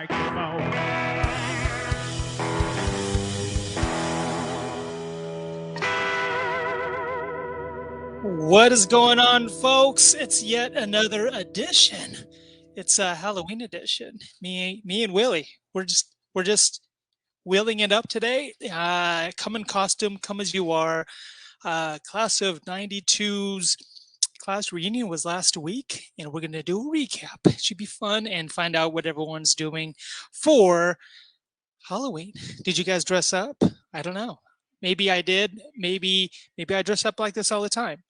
microphone. What is going on, folks? It's yet another edition. It's a Halloween edition. Me and Willie. We're just wheeling it up today. Come in costume, come as you are. Class of 92's class reunion was last week, and we're gonna do a recap. It should be fun and find out what everyone's doing for Halloween. Did you guys dress up? I don't know. Maybe I did. Maybe I dress up like this all the time.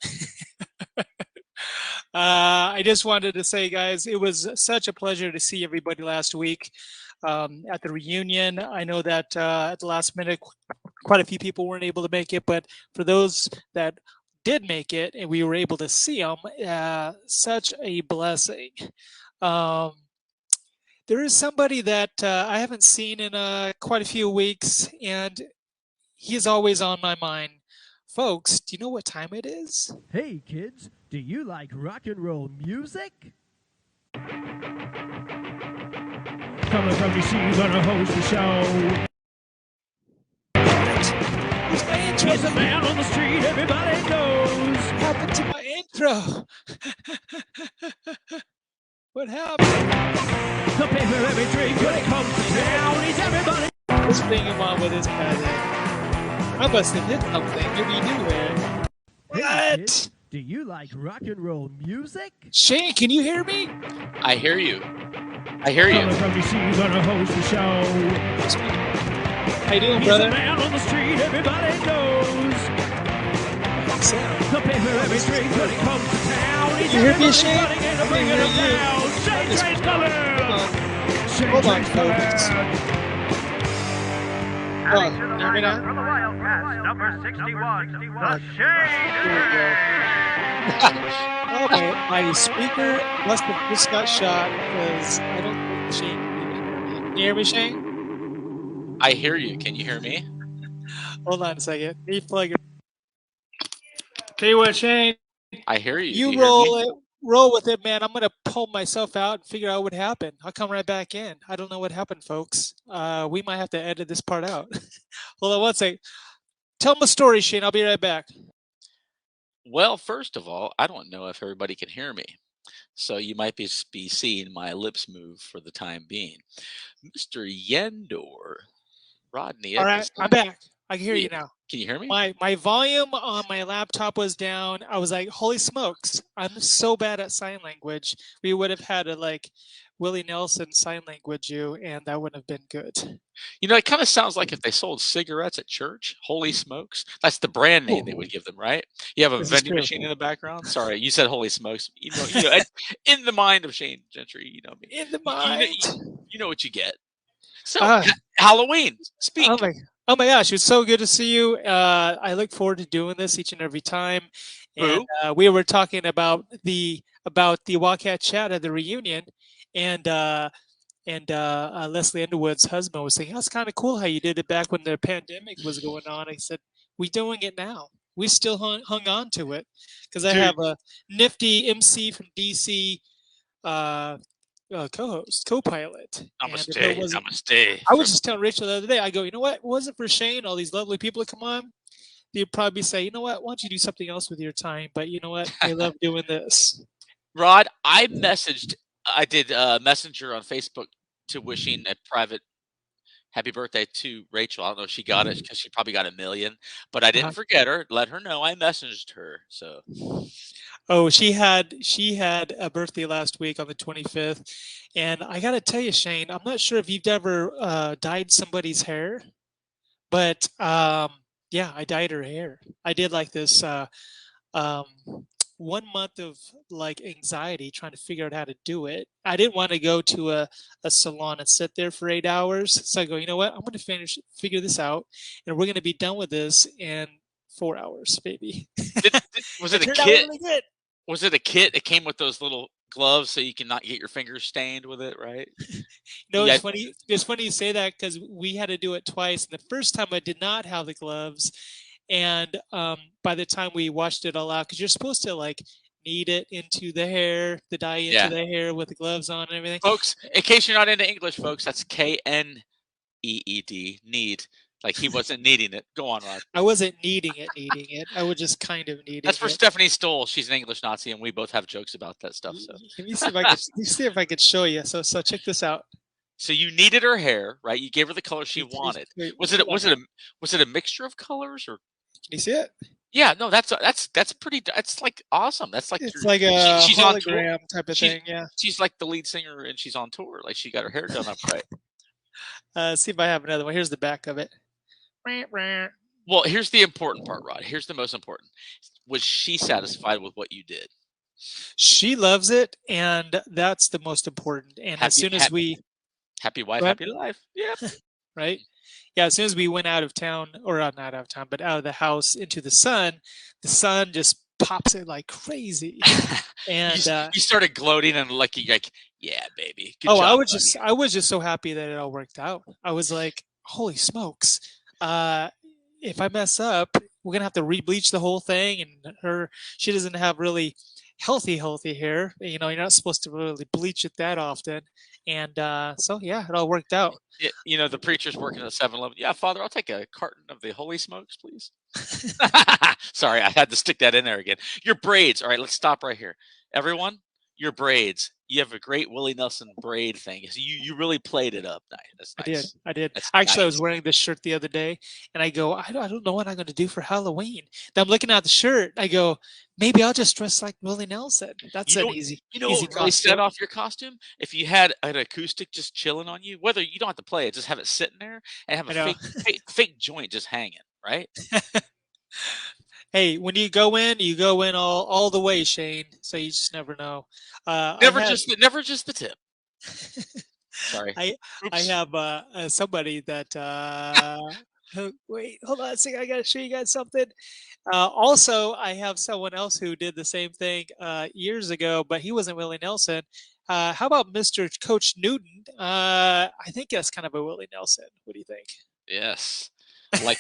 I just wanted to say, guys, it was such a pleasure to see everybody last week at the reunion. I know that at the last minute, quite a few people weren't able to make it, but for those that did make it and we were able to see them, such a blessing. There is somebody that I haven't seen in quite a few weeks, and he's always on my mind. Folks, do you know what time it is? Hey kids, do you like rock and roll music? Coming from DC, gonna host the show. What's my intro? There's a man on the street everybody knows. What happened to my intro? What happened? The paper every drink when it comes to town. He's everybody. Let's bring him on with his cousin. I must have hit something. Maybe you do it. Hey, What? kids, do you like rock and roll music? Shane, can you hear me? I hear you. I hear you. Coming from DC, gonna host the show. How you doing, He's brother? a man on the street everybody knows. Sound. The paper every drink when it comes to town. He's You hear me, everybody Shane? running and I can bringing hear it you. down. Shane Just- Train's coming. Shane Hold on, Train's folks. coming. Oh, hear me now? From the Wildcats, number 61, the Shane Here we go. Oh, my speaker must have just got shot because I don't think Shane can even hear me. Can you hear me, Shane? I hear you. Can you hear me? Hold on a second. Me plug it. Tell you what, Shane. I hear you. Do You hear me? roll with it, man. I'm gonna pull myself out and figure out what happened. I'll come right back in. I don't know what happened, folks. We might have to edit this part out. Hold on one second. Tell them a story, Shane. I'll be right back. Well, first of all, I don't know if everybody can hear me. So you might be seeing my lips move for the time being. Mr. YeNDoR, Rodney All right, Edmondson. I'm back. I can hear Yeah. you now. Can you hear me? My volume on my laptop was down. I was like, holy smokes, I'm so bad at sign language. We would have had to like Willie Nelson sign language you, and that wouldn't have been good. You know, it kind of sounds like if they sold cigarettes at church. Holy smokes. That's the brand name they would give them, right? You have a This is vending true. machine in the background. Sorry, you said holy smokes. You know, in the mind of Shane Gentry, you know me. In the You know- mind. You know what you get. So Ah. Halloween. Speak. Oh my gosh, it's so good to see you. I look forward to doing this each and every time. And we were talking about the Wildcat chat at the reunion, and Leslie Underwood's husband was saying, "That's kind of cool how you did it back when the pandemic was going on." I said, "We're doing it now. We still hung on to it because I Dude. have a nifty MC from DC co-pilot. And if it wasn't- Namaste. I was just telling Rachel the other day, I go, you know what? It wasn't for Shane, all these lovely people that come on, they'd probably say, you know what? Why don't you do something else with your time? But you know what? I love doing this. Rod, I did Messenger on Facebook to wishing a private happy birthday to Rachel. I don't know if she got it because she probably got a million, but I didn't forget her. Let her know I messaged her. So Oh, she had a birthday last week on the 25th. And I got to tell you, Shane, I'm not sure if you've ever dyed somebody's hair, but yeah, I dyed her hair. I did like this 1 month of like anxiety trying to figure out how to do it. I didn't want to go to a salon and sit there for 8 hours. So I go, you know what? I'm going to figure this out, and we're going to be done with this in 4 hours, baby. was it a turned out kit? really good. Was it a kit? It came with those little gloves so you can not get your fingers stained with it, right? No, Yeah. it's funny. It's funny you say that because we had to do it twice. And the first time I did not have the gloves, and by the time we washed it all out, because you're supposed to like knead it into the hair, the dye into the hair with the gloves on and everything. Folks, in case you're not into English, folks, that's KNEED, knead. Like he wasn't kneading it. Go on, Rod. I wasn't kneading it. I was just kind of kneading it. That's for Stephanie Stoll. She's an English Nazi, and we both have jokes about that stuff. So let me see if I could show you. So check this out. So you kneaded her hair, right? You gave her the color she wanted. Was it a mixture of colors, or can you see it? Yeah, no, that's pretty. That's like awesome. That's like it's like a she's hologram type of thing. Yeah, she's like the lead singer, and she's on tour. Like she got her hair done up right. See if I have another one. Here's the back of it. Well, here's the important part, Rod. Here's the most important. Was she satisfied with what you did? She loves it, and that's the most important. And as soon as we happy wife, happy life. Yeah. Right. Yeah. As soon as we went out of town, or not out of town, but out of the house into the sun just pops it like crazy. And you started gloating and like, yeah, baby. Good job, I was just so happy that it all worked out. I was like, holy smokes. If I mess up, we're going to have to re-bleach the whole thing. And she doesn't have really healthy hair. You know, you're not supposed to really bleach it that often. And so, yeah, it all worked out. You know, the preacher's working at 7-Eleven. Yeah, Father, I'll take a carton of the Holy Smokes, please. Sorry, I had to stick that in there again. Your braids. All right, let's stop right here. Everyone, your braids. You have a great Willie Nelson braid thing. So you really played it up. That's nice. I did. That's Actually, nice. I was wearing this shirt the other day, and I go, I don't know what I'm going to do for Halloween. Then I'm looking at the shirt. I go, maybe I'll just dress like Willie Nelson. That's easy. You know what really set off your costume? If you had an acoustic just chilling on you, whether you don't have to play it, just have it sitting there and have a fake joint just hanging, right? Hey, when you go in all the way, Shane. So you just never know. Never just the tip. Sorry. I have somebody that. Wait, hold on a second. I got to show you guys something. Also, I have someone else who did the same thing years ago, but he wasn't Willie Nelson. How about Mr. Coach Newton? I think that's kind of a Willie Nelson. What do you think? Yes. Like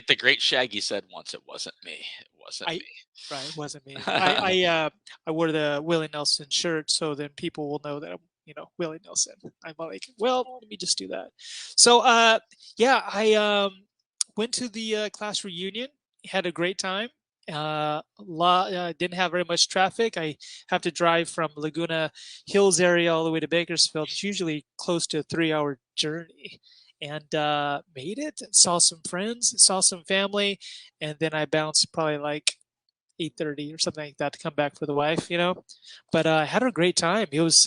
the great Shaggy said once, it wasn't me. It wasn't me. Right, it wasn't me. I wore the Willie Nelson shirt, so then people will know that I'm, Willie Nelson. I'm like, well, let me just do that. So, yeah, I went to the class reunion, had a great time. Didn't have very much traffic. I have to drive from Laguna Hills area all the way to Bakersfield. It's usually close to a 3-hour journey. And made it, saw some friends, saw some family, and then I bounced probably like 8:30 or something like that to come back for the wife, But I had a great time. It was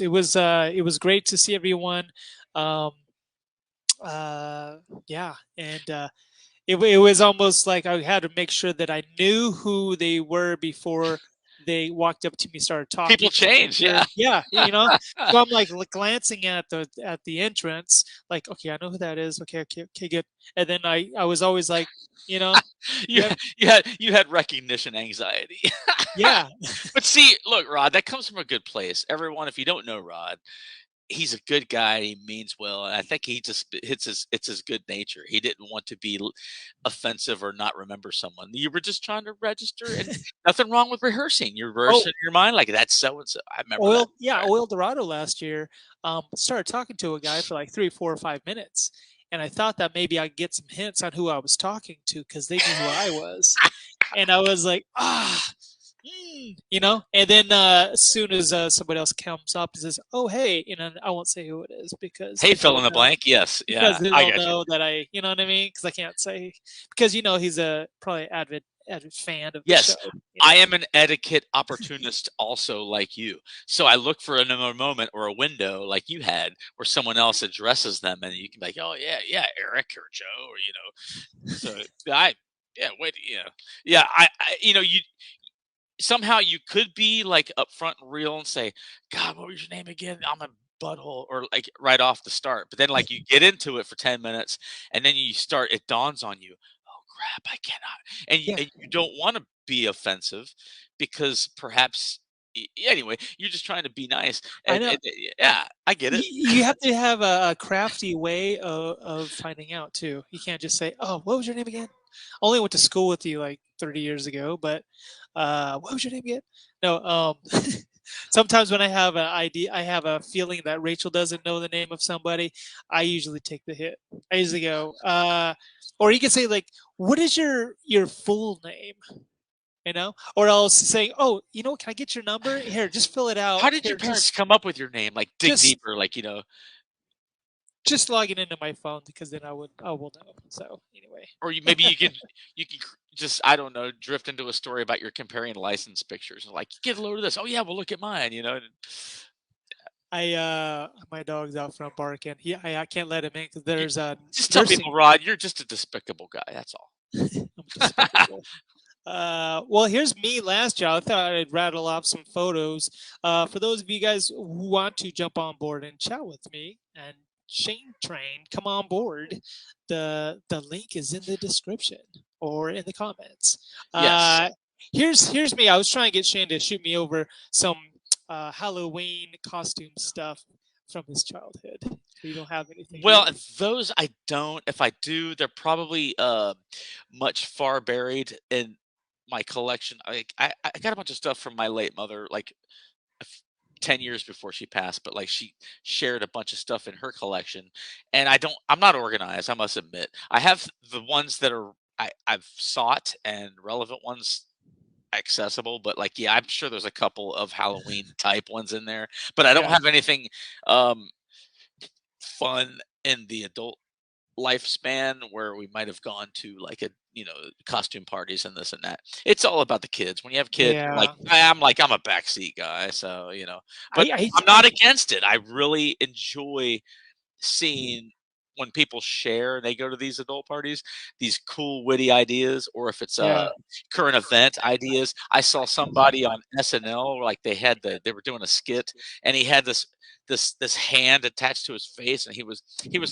great to see everyone. Yeah, and it was almost like I had to make sure that I knew who they were before they walked up to me, started talking. People change, yeah. So I'm like glancing at the entrance, like, okay, I know who that is. Okay, good. And then I was always like, you had recognition anxiety. Yeah. But see, look, Rod, that comes from a good place. Everyone, if you don't know Rod, he's a good guy. He means well, and I think he just it's his good nature. He didn't want to be offensive or not remember someone. You were just trying to register, and nothing wrong with rehearsing. You're rehearsing in your mind like that's so and so. I remember that. Yeah, Oil Dorado last year. Started talking to a guy for like 3, 4, or 5 minutes, and I thought that maybe I'd get some hints on who I was talking to because they knew who I was, and I was like, and then as soon as somebody else comes up and says, "Oh, hey," I won't say who it is because hey, fill in the blank. Yes, yeah, because they don't know that I, you know what I mean? Because I can't say because he's a probably avid fan of the show. I am an etiquette opportunist also like you. So I look for a moment or a window like you had where someone else addresses them and you can be like, oh yeah, Eric or Joe or So I you somehow you could be like upfront and real and say, God, what was your name again? I'm a butthole, or like right off the start. But then like you get into it for 10 minutes and then it dawns on you, oh crap, I cannot. And you don't want to be offensive because perhaps anyway, you're just trying to be nice. I know. I get it. You have to have a crafty way of finding out too. You can't just say, oh, what was your name again? Only went to school with you like 30 years ago. But what was your name again? No, sometimes when I have an idea, I have a feeling that Rachel doesn't know the name of somebody. I usually take the hit. I usually go, or you can say like, "What is your full name?" You know, or else saying, "Oh, you know, can I get your number? Here, just fill it out. How did Here, your parents come up with your name? Like dig just deeper, like just logging into my phone because then I will know." So anyway, or maybe you can just I don't know drift into a story about you're comparing license pictures and like get a load of this. Oh yeah, well look at mine. my dog's out front barking. I can't let him in because there's a Just tell nursing. people, Rod, you're just a despicable guy. That's all. I'm despicable. Well, here's me last year. I thought I'd rattle off some photos. For those of you guys who want to jump on board and chat with me and Shane Train, come on board. The link is in the description or in the comments. Yes. Here's me. I was trying to get Shane to shoot me over some Halloween costume stuff from his childhood. You don't have anything. Well, here? those I don't. If I do, they're probably much far buried in my collection. I got a bunch of stuff from my late mother, like 10 years before she passed, but like she shared a bunch of stuff in her collection, and I'm not organized, I must admit. I have the ones that I've sought and relevant ones accessible, but like yeah, I'm sure there's a couple of Halloween type ones in there, but I don't have anything fun in the adult lifespan where we might have gone to like costume parties and this and that. It's all about the kids. When you have kids, Yeah. I'm a backseat guy, so but I'm not against it. I really enjoy seeing when people share and they go to these adult parties, these cool witty ideas, or if it's current event ideas. I saw somebody on SNL, like they were doing a skit, and he had this hand attached to his face, and he was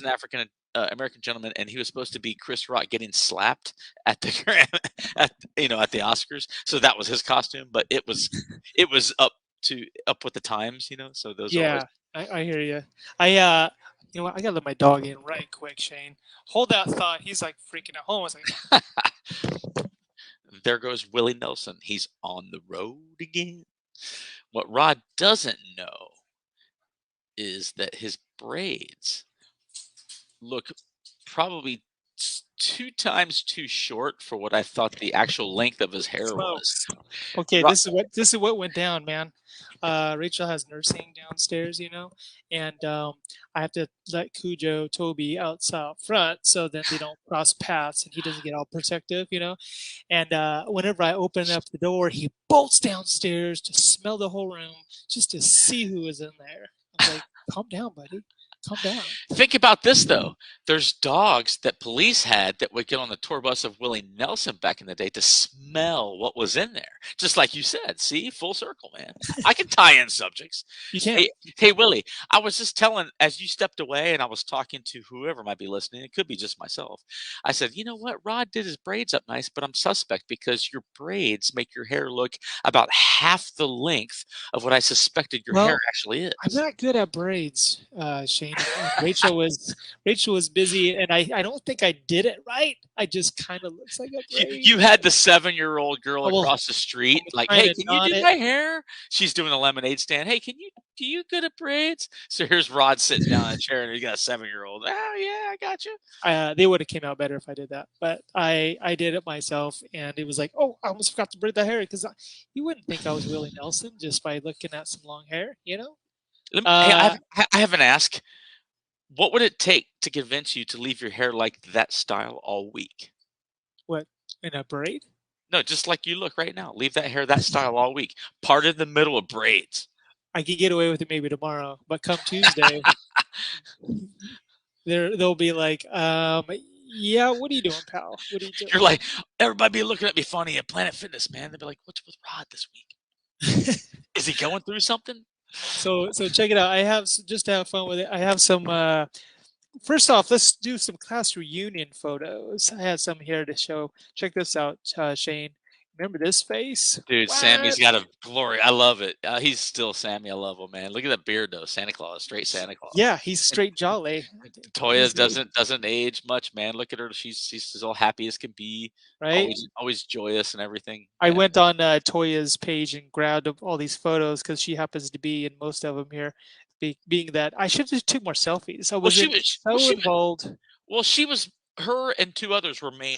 an African American gentleman, and he was supposed to be Chris Rock getting slapped at the at the Oscars. So that was his costume, but it was up with the times, So those are always... I hear you. You know what? I gotta let my dog in right quick, Shane. Hold that thought. He's like freaking at home. I was like, there goes Willie Nelson. He's on the road again. What Rod doesn't know is that his braids look probably 2 times too short for what I thought the actual length of his hair was. Okay, this is what went down, man. Rachel has nursing downstairs, and I have to let Cujo Toby out front so then they don't cross paths and he doesn't get all protective, And whenever I open up the door, he bolts downstairs to smell the whole room just to see who is in there. I'm like, calm down, buddy. Calm down. Think about this, though. There's dogs that police had that would get on the tour bus of Willie Nelson back in the day to smell what was in there. Just like you said. See? Full circle, man. I can tie in subjects. You can. Hey, Willie, I was just telling, as you stepped away and I was talking to whoever might be listening, it could be just myself. I said, you know what? Rod did his braids up nice, but I'm suspect because your braids make your hair look about half the length of what I suspected your hair actually is. I'm not good at braids, Shane. Rachel was busy, and I don't think I did it right. I just kind of looks like a braid. You had the 7-year-old girl across the street, like, hey, can you do my hair? She's doing a lemonade stand. Hey, do you good at braids? So here's Rod sitting down in a chair, and he got a 7-year-old. Oh yeah, I got you. They would have came out better if I did that, but I did it myself, and it was like, oh, I almost forgot to braid the hair because you wouldn't think I was Willie Nelson just by looking at some long hair, I have an ask. What would it take to convince you to leave your hair like that style all week? What, in a braid? No, just like you look right now. Leave that hair that style all week. Part in the middle of braids. I could get away with it maybe tomorrow, but come Tuesday, they'll be like, yeah, what are you doing, pal? What are you doing? You're like, everybody be looking at me funny at Planet Fitness, man. They'll be like, what's with Rod this week? Is he going through something? So check it out. I have, just to have fun with it, I have some, first off, let's do some class reunion photos. I had some here to show. Check this out, Shane. Remember this face? Dude, Sammy's What? got a glory. I love it. He's still Sammy. I love him, man. Look at that beard, though. Santa Claus, straight Santa Claus. Yeah, he's And straight jolly. Toya doesn't age much, man. Look at her. She's as all happy as can be. Right. Always joyous and everything. I Yeah. went on Toya's page and grabbed up all these photos because she happens to be in most of them here. Being that I should have just took more selfies. I was involved. Well, she was. Her and two others were main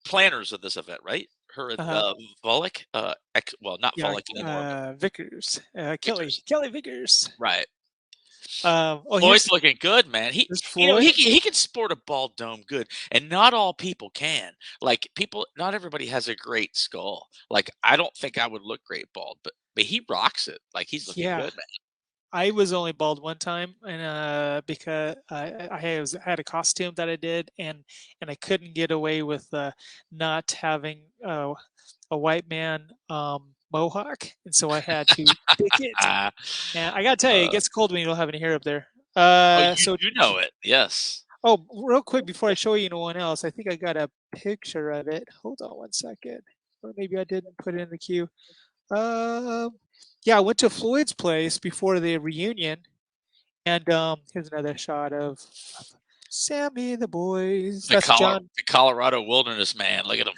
planners of this event, right? Her and Volek, not Volek anymore. Vickers, Kelly Vickers. Right. Floyd's looking good, man. He can sport a bald dome good, and not all people can. Like not everybody has a great skull. Like I don't think I would look great bald, but he rocks it. Like he's looking good, man. I was only bald one time, and because I had a costume that I did, and I couldn't get away with not having a white man mohawk, and so I had to pick it. And I gotta tell you, it gets cold when you don't have any hair up there. You know it, yes. Oh, real quick before I show you anyone else, I think I got a picture of it. Hold on one second, or maybe I didn't put it in the queue. Yeah, I went to Floyd's place before the reunion, and here's another shot of Sammy the boys. That's John, the Colorado wilderness man. Look at him.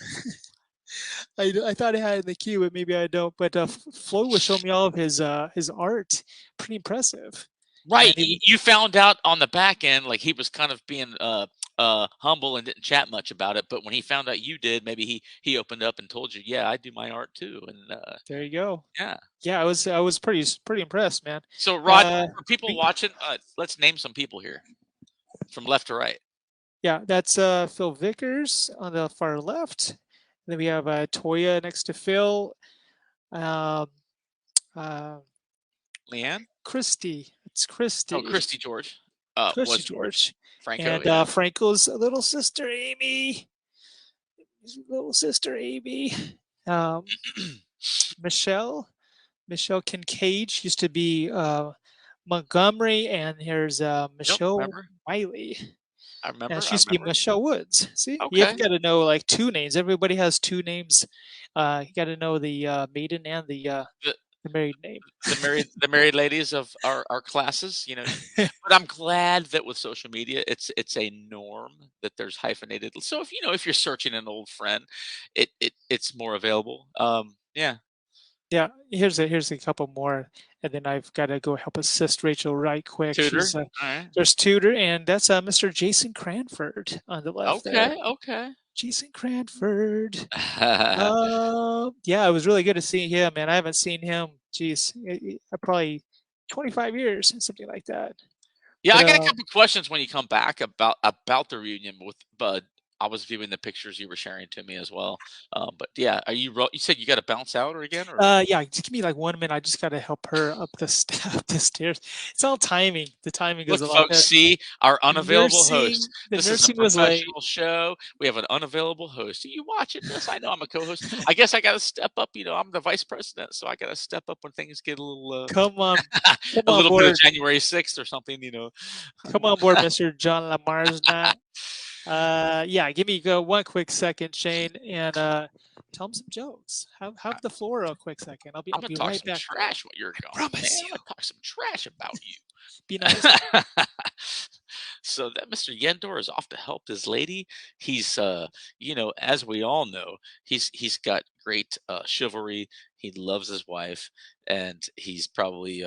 I thought I had it in the queue, but maybe I don't. But Floyd was showing me all of his art. Pretty impressive. Right. You found out on the back end, like he was kind of being humble and didn't chat much about it. But when he found out you did, maybe he opened up and told you, yeah, I do my art too. And there you go. Yeah, I was pretty impressed, man. So Rod, for people watching, let's name some people here from left to right. Yeah, that's Phil Vickers on the far left. And then we have Toya next to Phil. Leanne? Christy. It's Christy. Oh, Christy George. Christy George. Franco. And Franco's little sister, Amy. His little sister, Amy. Michelle Kincaid. She used to be Montgomery. And here's Michelle Wiley. I remember. And she used to be Michelle Woods. See? Okay. You've got to know like two names. Everybody has two names. You got to know the maiden and the married name. The married ladies of our classes, you know. But I'm glad that with social media, it's a norm that there's hyphenated. So if you're searching an old friend, it's more available. Yeah. Yeah. Here's a couple more, and then I've got to go help assist Rachel right quick. Tudor. All right. There's Tudor, and that's Mr. Jason Cranford on the left. Okay. Jason Cranford. Yeah, it was really good to see him, man. I haven't seen him, probably 25 years, something like that. Yeah, I got a couple questions when you come back about the reunion with Bud. I was viewing the pictures you were sharing to me as well. But yeah, you said you got to bounce out again? Or? Yeah, just give me like 1 minute. I just got to help her up the stairs. It's all timing. The timing goes a lot. Folks, see our unavailable host. This is a professional show. We have an unavailable host. Are you watching this? I know I'm a co-host. I guess I got to step up. I'm the vice president, so I got to step up when things get a little. Come on, a little bit of January 6th or something. Come on board, Mr. John Lamar's not. Yeah, give me one quick second, Shane, and tell him some jokes. Have the floor real quick second. I'll be right back. I'm gonna talk some trash what you're going. I'm gonna talk some trash about you. Be nice. So that Mr. YeNDoR is off to help his lady. He's as we all know, he's got great chivalry. He loves his wife, and he's probably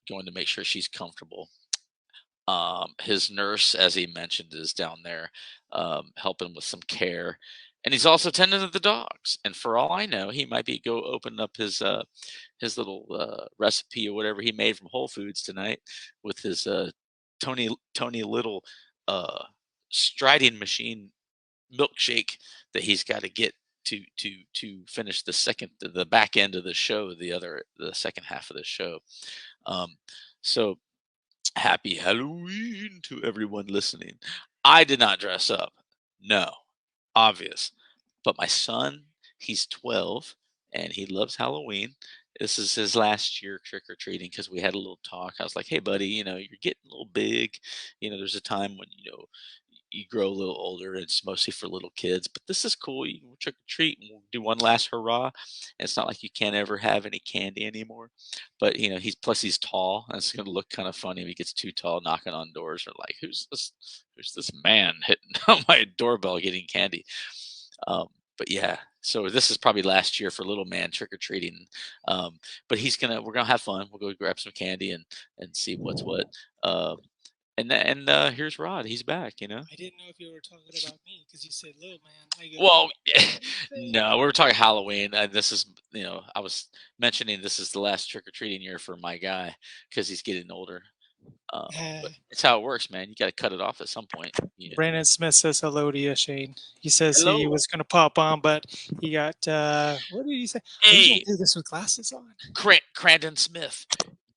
going to make sure she's comfortable. His nurse, as he mentioned, is down there helping with some care, and he's also tending to the dogs. And for all I know, he might be go open up his little recipe or whatever he made from Whole Foods tonight with his Tony Little striding machine milkshake that he's got to get to finish the back end of the show, the second half of the show. So. Happy Halloween to everyone listening. I did not dress up. No, obvious. But my son, he's 12, and he loves Halloween. This is his last year trick-or-treating because we had a little talk. I was like, hey, buddy, you're getting a little big. There's a time when, you grow a little older. It's mostly for little kids, but this is cool. You can trick or treat and we'll do one last hurrah. And it's not like you can't ever have any candy anymore. But he's tall, and it's gonna look kind of funny if he gets too tall, knocking on doors or like, who's this man hitting on my doorbell getting candy? But yeah, so this is probably last year for little man trick or treating. But we're gonna have fun. We'll go grab some candy and see what's what. And here's Rod. He's back. I didn't know if you were talking about me because you said little man. Well, no, we were talking Halloween. This is, I was mentioning this is the last trick or treating year for my guy because he's getting older. But it's how it works, man. You got to cut it off at some point. Brandon Smith says hello to you, Shane. He says Hello. he was going to pop on, but he got, what did he say? Hey. You don't do this with glasses on. Crandon Smith,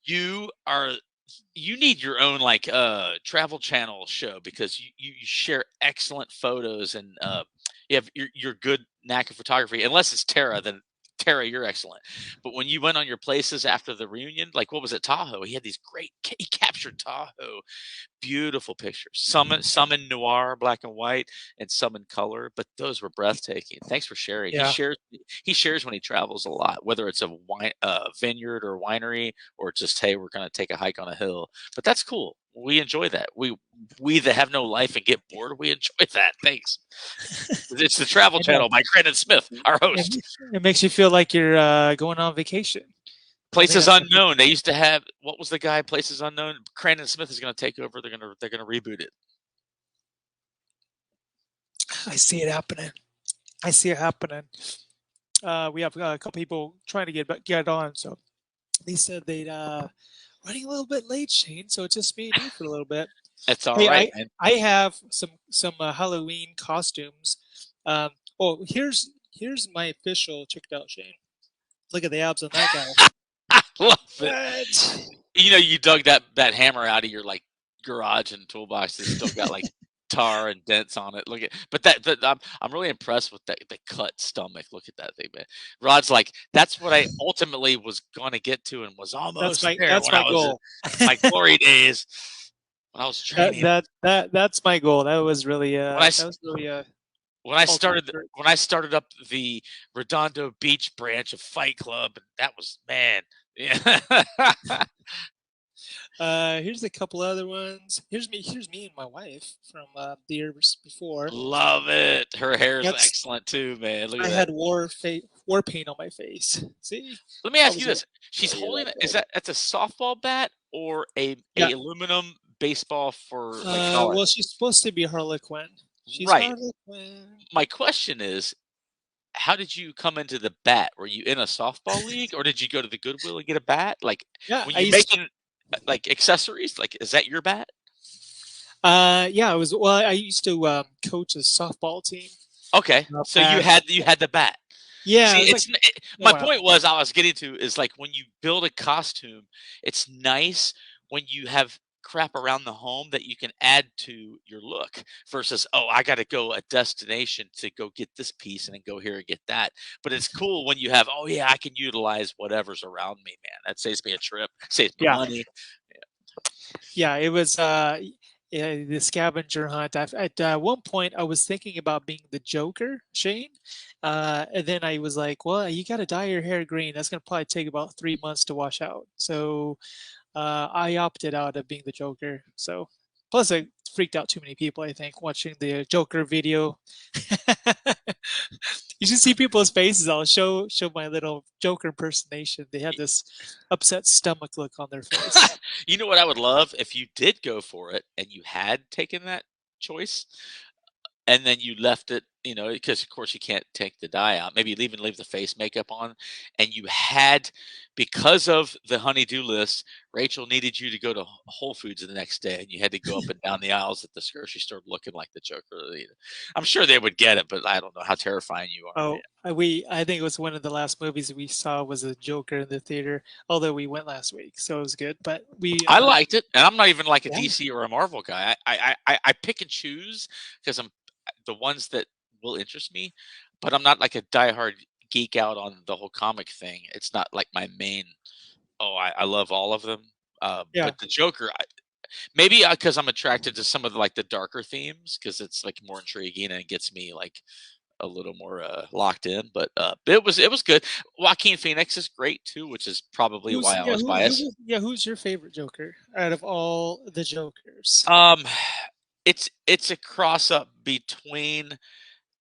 you need your own travel channel show because you share excellent photos and you have your good knack of photography. Unless it's Tara, then Tara, you're excellent. But when you went on your places after the reunion, like what was it, Tahoe? He had these he captured Tahoe, beautiful pictures. Some in noir, black and white, and some in color. But those were breathtaking. Thanks for sharing. Yeah. He shares when he travels a lot, whether it's a vineyard or winery, or just, hey, we're going to take a hike on a hill. But that's cool. We enjoy that. We that have no life and get bored, we enjoy that. Thanks. It's the Travel Channel by Crandon Smith, our host. It makes you feel like you're going on vacation. Places Unknown. They used to have, what was the guy? Places Unknown. Crandon Smith is going to take over. They're going to reboot it. I see it happening. We have a couple people trying to get on, so they said they'd running a little bit late, Shane. So it's just me and you for a little bit. That's all right, man. I have some Halloween costumes. Here's my official. Check it out, Shane. Look at the abs on that guy. I love it. You dug that hammer out of your garage and toolbox. It's still got tar and dents on it. I'm really impressed with the cut stomach. Look at that thing, man. Rod's that's what I ultimately was gonna get to and was almost there. That's my goal. My glory days when I was training. That's my goal. That was really when I started up the Redondo Beach branch of Fight Club, that was, man. Yeah. Here's a couple other ones. Here's me and my wife from the years before. Love it. Her hair is excellent too, man. Look at that. I had war paint on my face. See? Let me ask you this. She's holding that's a softball bat or a aluminum baseball for well, she's supposed to be Harlequin. She's right. Harlequin. My question is, how did you come into the bat? Were you in a softball league, or did you go to the Goodwill and get a bat? When you making accessories, is that your bat? Yeah, it was. Well, I used to coach a softball team. Okay, so you had the bat. Yeah. See, my point was I was getting to is when you build a costume, it's nice when you have crap around the home that you can add to your look versus, I got to go a destination to go get this piece and then go here and get that. But it's cool when you have, I can utilize whatever's around me, man. That saves me a trip, saves me money. Yeah, it was the scavenger hunt. At one point, I was thinking about being the Joker, Shane. And then I was like, well, you got to dye your hair green. That's going to probably take about 3 months to wash out. So I opted out of being the Joker. So plus I freaked out too many people, I think, watching the Joker video. You should see people's faces. I'll show my little Joker impersonation. They had this upset stomach look on their face. You know what I would love if you did go for it and you had taken that choice and then you left it, because of course you can't take the dye out. Maybe even leave the face makeup on, and you had, because of the honey-do list, Rachel needed you to go to Whole Foods the next day, and you had to go up and down the aisles at the grocery store looking like the Joker. I'm sure they would get it, but I don't know how terrifying you are. I think it was one of the last movies we saw was a Joker in the theater. Although we went last week, so it was good. But I liked it, and I'm not even a DC or a Marvel guy. I pick and choose because I'm the ones that will interest me, but I'm not a diehard geek out on the whole comic thing. It's not my main. I love all of them. But the Joker, maybe because I'm attracted to some of the darker themes because it's like more intriguing and it gets me like a little more locked in. But it was good. Joaquin Phoenix is great too, which is probably why I was biased. Who's your favorite Joker out of all the Jokers? It's a cross up between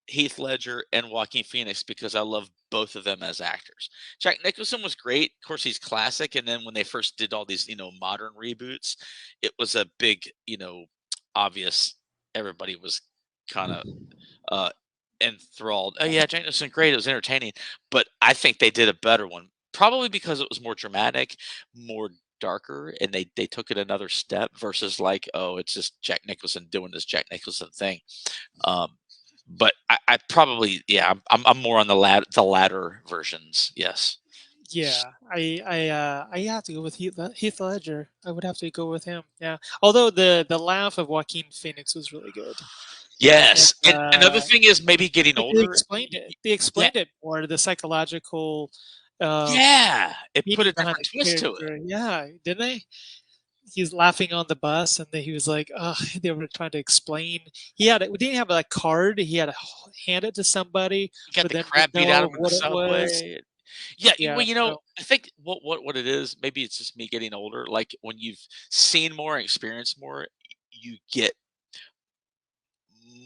Heath Ledger and Joaquin Phoenix because I love both of them as actors. Jack Nicholson was great. Of course, he's classic. And then when they first did all these, modern reboots, it was a big, obvious. Everybody was kind of enthralled. Oh yeah, Jack Nicholson, great. It was entertaining. But I think they did a better one, probably because it was more dramatic, more darker, and they took it another step versus like, oh, it's just Jack Nicholson doing this Jack Nicholson thing. But I probably, yeah, I'm more on the latter versions. Yes. Yeah, I have to go with Heath Ledger. I would have to go with him. Yeah, although the laugh of Joaquin Phoenix was really good. Yes, and another thing is maybe getting older. They explained it more, the psychological. Yeah, it put a different twist to it. Yeah, didn't they? He's laughing on the bus, and then he was like, they were trying to explain. We didn't have a card. He had to hand it to somebody. He got the crap beat out of him in the subway. Yeah, well, I think what it is, maybe it's just me getting older. Like when you've seen more and experienced more, you get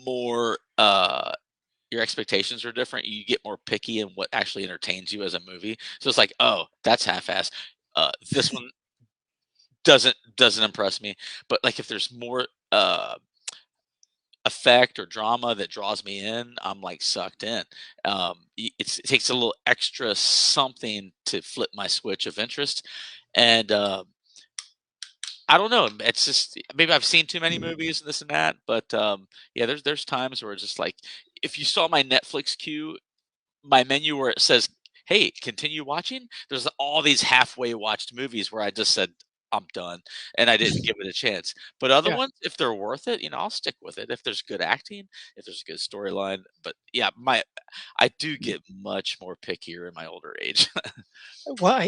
more. Your expectations are different. You get more picky in what actually entertains you as a movie. So it's like, oh, that's half-assed. This one doesn't impress me. But like if there's more effect or drama that draws me in, I'm like sucked in. It takes a little extra something to flip my switch of interest. And I don't know. It's just maybe I've seen too many movies and this and that. But yeah, there's times where it's just like if you saw my Netflix queue, my menu where it says, "Hey, continue watching." There's all these halfway watched movies where I just said, I'm done, and I didn't give it a chance. But other ones, if they're worth it, I'll stick with it. If there's good acting, if there's a good storyline. But yeah, I do get much more pickier in my older age. Well,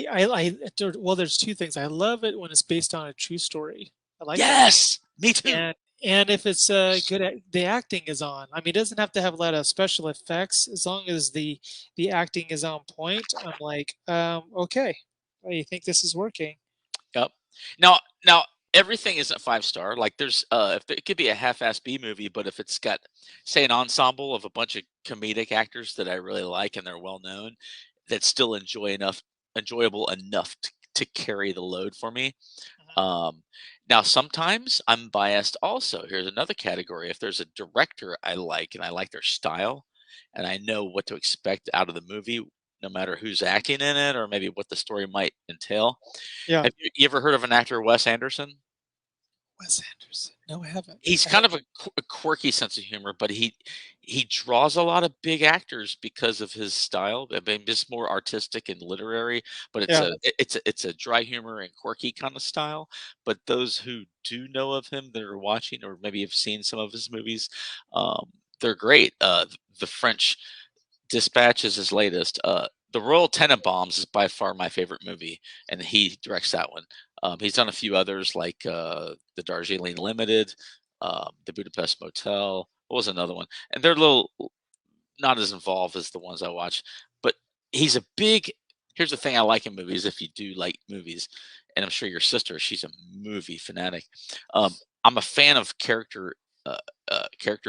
well, there's two things. I love it when it's based on a true story. I like yes, me too. And if it's good, the acting is on. I mean, it doesn't have to have a lot of special effects. As long as the acting is on point, I'm like, okay, I think this is working. Yep. Now everything isn't 5-star. Like there's it could be a half-ass B movie, but if it's got say an ensemble of a bunch of comedic actors that I really like and they're well known, that's still enjoyable enough to carry the load for me. Now sometimes I'm biased also. Here's another category. If there's a director I like and I like their style and I know what to expect out of the movie, no matter who's acting in it or maybe what the story might entail. Yeah. Have you ever heard of an actor, Wes Anderson? Wes Anderson? No, I haven't. He's kind of a quirky sense of humor, but he draws a lot of big actors because of his style. I mean, just more artistic and literary, but it's a dry humor and quirky kind of style. But those who do know of him that are watching or maybe have seen some of his movies, they're great. The French Dispatch is his latest. The Royal Tenenbaums is by far my favorite movie, and he directs that one. He's done a few others like the Darjeeling Limited, the Budapest Motel. What was another one? And they're a little not as involved as the ones I watch. But he's a big. Here's the thing I like in movies. If you do like movies, and I'm sure your sister, she's a movie fanatic. I'm a fan of character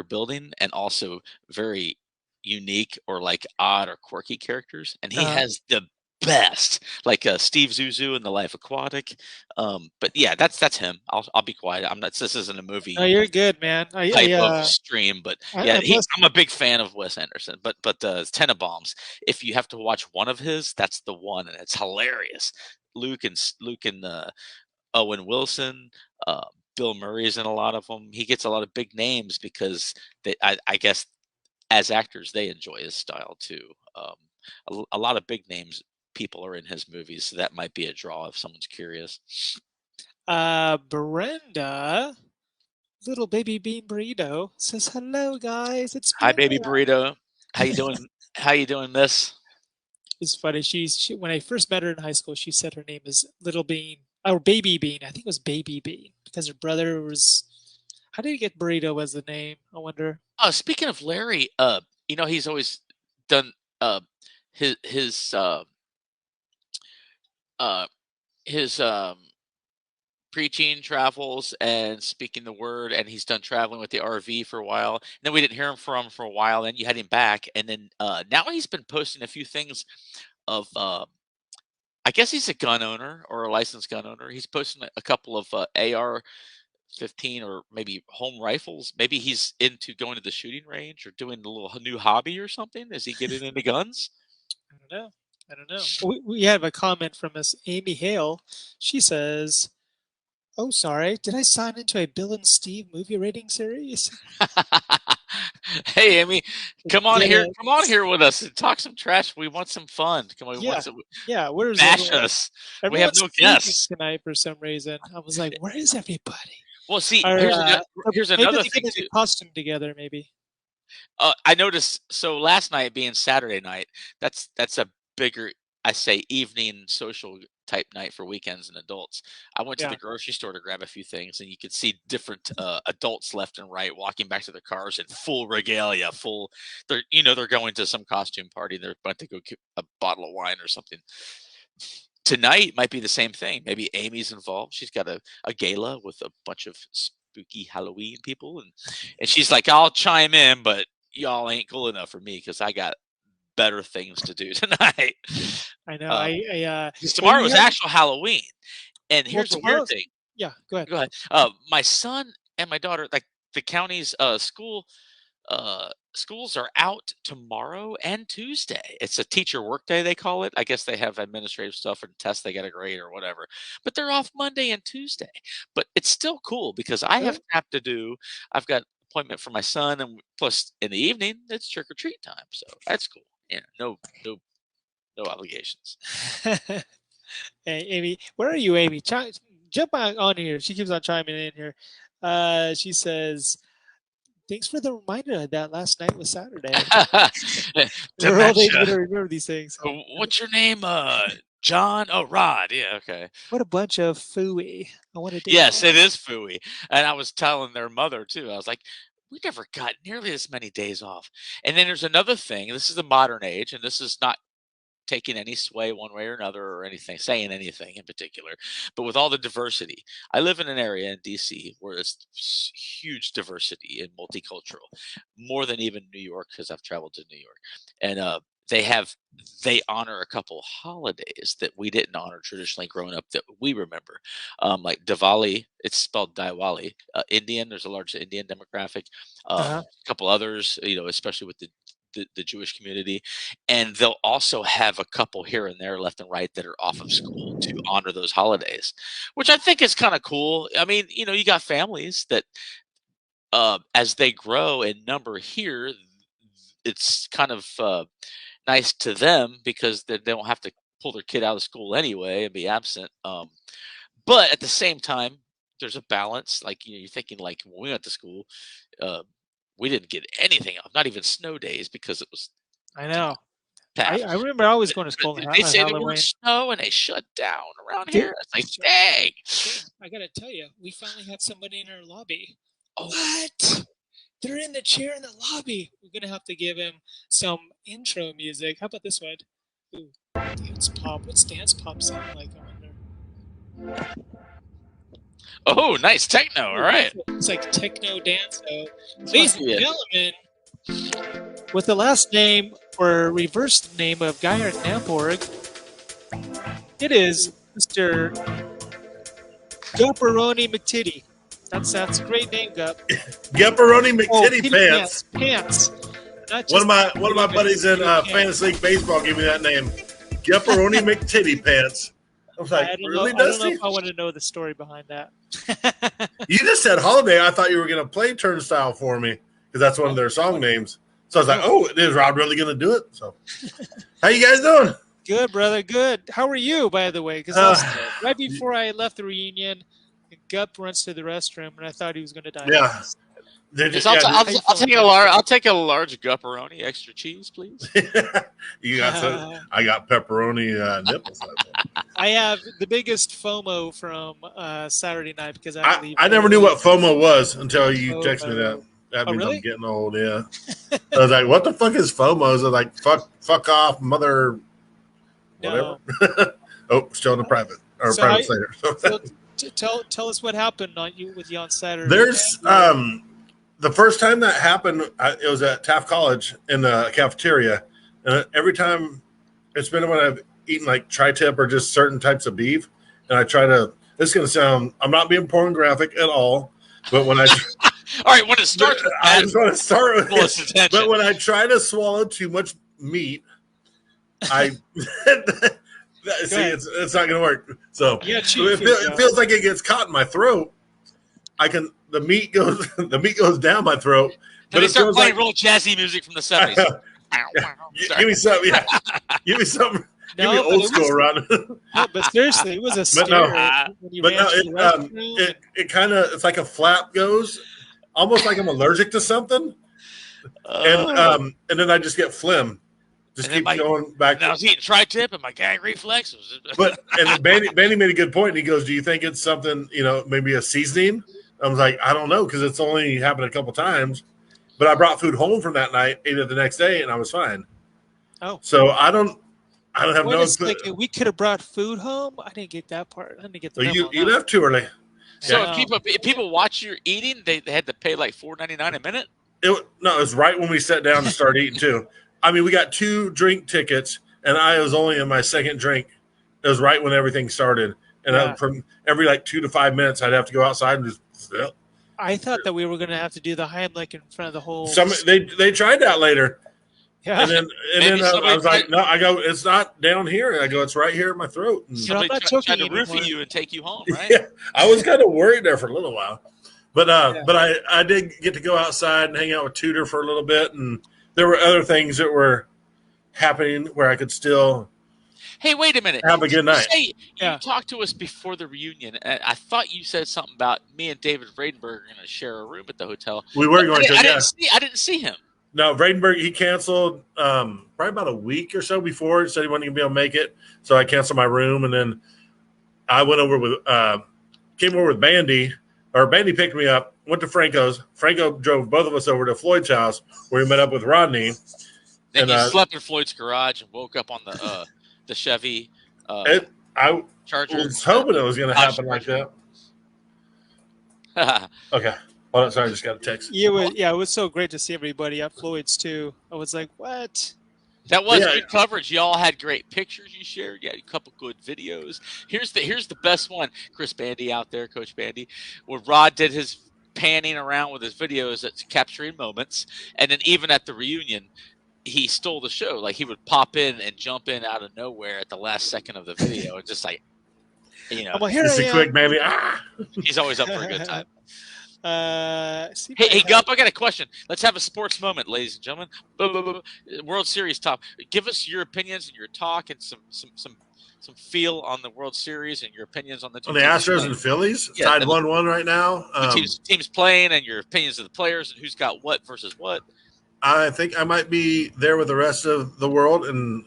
building and also very unique or like odd or quirky characters, and he has the best, like Steve Zuzu in The Life Aquatic. But yeah, that's him. I'll be quiet. I'm not. This isn't a movie. No, you're good, man. Type of stream, but yeah, I'm a big fan of Wes Anderson. But Tenenbaums, if you have to watch one of his, that's the one, and it's hilarious. Luke and Owen Wilson. Bill Murray's in a lot of them. He gets a lot of big names because I guess as actors, they enjoy his style too. A lot of big names people are in his movies, so that might be a draw if someone's curious. Brenda, little baby bean burrito, says hello, guys. It's Hi, baby burrito. How you doing? How you doing, miss? It's funny. She when I first met her in high school, she said her name is Little Bean. or Baby Bean. I think it was Baby Bean because her brother was. How did he get Burrito as the name? I wonder. Speaking of Larry, he's always done his his uh, uh, his preaching travels and speaking the word, and he's done traveling with the RV for a while. And then we didn't hear him from him for a while. Then you had him back, and then now he's been posting a few things of. I guess he's a gun owner or a licensed gun owner. He's posting a couple of AR-15 or maybe home rifles. Maybe he's into going to the shooting range or doing a little new hobby or something. Is he getting into guns? I don't know. We have a comment from Miss Amy Hale. She says, "Oh, sorry. Did I sign into a Bill and Steve movie rating series?" Hey, Amy, come on here. Come on here with us and talk some trash. We want some fun. Come on, where's bash everyone? us. We have no guests tonight for some reason. I was like, where is everybody? Well, see, here's maybe another they thing get too. a costume together, maybe. I noticed. So last night being Saturday night, that's a bigger, I say, evening social type night for weekends and adults. I went to the grocery store to grab a few things, and you could see different adults left and right walking back to their cars in full regalia, they're going to some costume party. They're about to go get a bottle of wine or something. Tonight might be the same thing. Maybe Amy's involved. She's got a gala with a bunch of spooky Halloween people, and she's like, I'll chime in, but y'all ain't cool enough for me because I got better things to do tonight. I know. Tomorrow is actual Halloween, and here's the weird thing. Yeah, go ahead. Go ahead. My son and my daughter, like the county's schools are out tomorrow and Tuesday. It's a teacher work day, they call it. I guess they have administrative stuff and tests they got to grade or whatever. But they're off Monday and Tuesday. But it's still cool because I have crap to do. I've got appointment for my son, and plus in the evening it's trick or treat time. So that's cool. No obligations. Hey, Amy, where are you, Amy? Jump on here. She keeps on chiming in here. She says, "Thanks for the reminder that last night was Saturday." We're old age, we don't remember these things. What's your name? John? Oh, Rod. Yeah, okay. What a bunch of phooey. I want to. Yes, it is phooey. And I was telling their mother too. I was like, we never got nearly this many days off. And then there's another thing. This is the modern age, and this is not taking any sway one way or another or saying anything in particular. But with all the diversity, I live in an area in DC where there's huge diversity and multicultural, more than even New York, because I've traveled to New York. And they honor a couple holidays that we didn't honor traditionally growing up that we remember, like Diwali. It's spelled Diwali. Indian. There's a large Indian demographic. A couple others, especially with the Jewish community, and they'll also have a couple here and there left and right that are off of school to honor those holidays, which I think is kind of cool. I mean, you got families that as they grow in number here, it's kind of nice to them because they don't have to pull their kid out of school anyway and be absent. But at the same time, there's a balance. Like you're thinking, like when we went to school, we didn't get anything off, not even snow days, because it was. I know. I remember always going to school. They say the word snow and they shut down around here. It's like, dang. I gotta tell you, we finally have somebody in our lobby. Oh. What? They're in the chair in the lobby. We're gonna have to give him some intro music. How about this one? Ooh, dance pop. What's dance pop sound like? I wonder. Oh, nice techno. All right. It's like techno dance. So, ladies and gentlemen, with the last name or reversed name of Geyer Namborg, it is Mr. Gupperoni McTitty. That's a great name, Gup. Gupperoni McTitty Pants. Pants. One of my buddies in Fantasy League Baseball gave me that name. Gupperoni McTitty Pants. I was like, really, Dusty? I don't know if I want to know the story behind that. You just said holiday. I thought you were going to play Turnstile for me because that's one of their song names. So I was like, oh, is Rob really going to do it? So, how you guys doing? Good, brother. Good. How are you, by the way? Because right before I left the reunion, Gup runs to the restroom, and I thought he was going to die. Yeah. I'll take a large gupperoni, extra cheese, please. You got some, I got pepperoni nipples. I have the biggest FOMO from Saturday night because I never knew what FOMO was until you texted me that. That means really? I'm getting old. Yeah. I was like, "What the fuck is FOMO?" I was like, "Fuck off, mother." Whatever. No. Oh, still in the private or So private later. So tell us what happened with you on Saturday. There's the first time that happened, it was at Taft College in the cafeteria, and every time it's been when I've eaten like tri-tip or just certain types of beef, and I try to. This is gonna sound. I'm not being pornographic at all, but when I. All right, when it starts with I just want to start with it. But when I try to swallow too much meat, I see it's not going to work. So it feels like it gets caught in my throat. The meat goes down my throat. But they start playing real jazzy music from the 70s. Give me some, yeah. Give me some. Give me old school around. No, but seriously, it was a scare. It kind of it's like a flap goes. Almost like I'm allergic to something, and then I just get phlegm. Just keep going back. And I was eating tri-tip, and my gag reflex was. And Bandy made a good point. And he goes, "Do you think it's something? Maybe a seasoning?" I was like, "I don't know, because it's only happened a couple times." But I brought food home from that night, ate it the next day, and I was fine. Oh, so I don't have no. We could have brought food home. I didn't get that part. I didn't get the. You left too early. So if people watch your eating, they had to pay like $4.99 a minute? It was right when we sat down to start eating too. I mean, we got 2 drink tickets, and I was only in my second drink. It was right when everything started. And from every 2 to 5 minutes, I'd have to go outside and just sit. I thought that we were going to have to do the Heimlich in front of the whole. They tried that later. Yeah. And then I was like, no, I go, it's not down here. I go, it's right here in my throat. And I'm not choking to roofie you and take you home, right? Yeah, I was kind of worried there for a little while. But I did get to go outside and hang out with Tudor for a little bit. And there were other things that were happening where I could still Hey, wait a minute. Have a good night. You talked to us before the reunion. And I thought you said something about me and David Vredenberg are going to share a room at the hotel. We were going to, I didn't see him. No, Vredenberg, he canceled probably about a week or so before. He said he wasn't going to be able to make it. So I canceled my room. And then I went over with came over with Bandy. Or Bandy picked me up, went to Franco's. Franco drove both of us over to Floyd's house where we met up with Rodney. Then you slept in Floyd's garage and woke up on the Chevy I Charger. was hoping it was going to happen like that. Okay. Oh, sorry, I just got a text. It was so great to see everybody at Floyd's too. I was like, what? That was good coverage. Y'all had great pictures you shared. You had a couple good videos. Here's the best one. Chris Bandy out there, Coach Bandy, where Rod did his panning around with his videos that's capturing moments. And then even at the reunion, he stole the show. Like he would pop in and jump in out of nowhere at the last second of the video. And just like, just a quick Bandy. He's always up for a good time. Hey, Gup, I got a question. Let's have a sports moment, ladies and gentlemen. World Series talk. Give us your opinions and your talk and some feel on the World Series and your opinions on the on the Astros and Phillies. Yeah, tied 1-1 right now. Teams playing and your opinions of the players and who's got what versus what. I think I might be there with the rest of the world. And